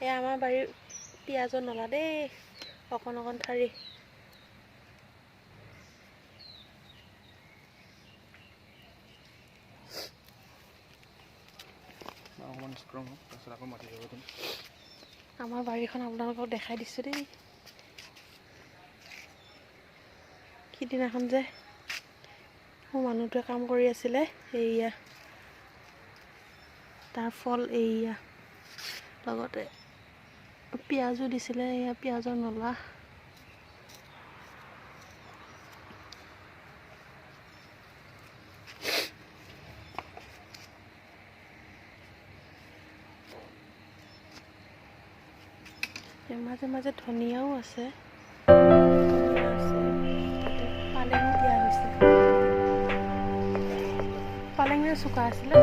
এয়া আমাৰ বাৰীৰ পিঁয়াজৰ নলা দেই, অকণ অকণ ঠাৰি। আমাৰ বাৰীখন আপোনালোকক দেখাই দিছোঁ দেই। সিদিনাখন যে মোৰ মানুহটোৱে কাম কৰি আছিলে, এইয়া তাৰ ফল এইয়া, লগতে পিঁয়াজো দিছিলে, এয়া পিঁয়াজৰ নলা। মাজে মাজে ধনিয়াও আছে, পালেঙো দিয়া হৈছে। পালেং চোকা আছিলে।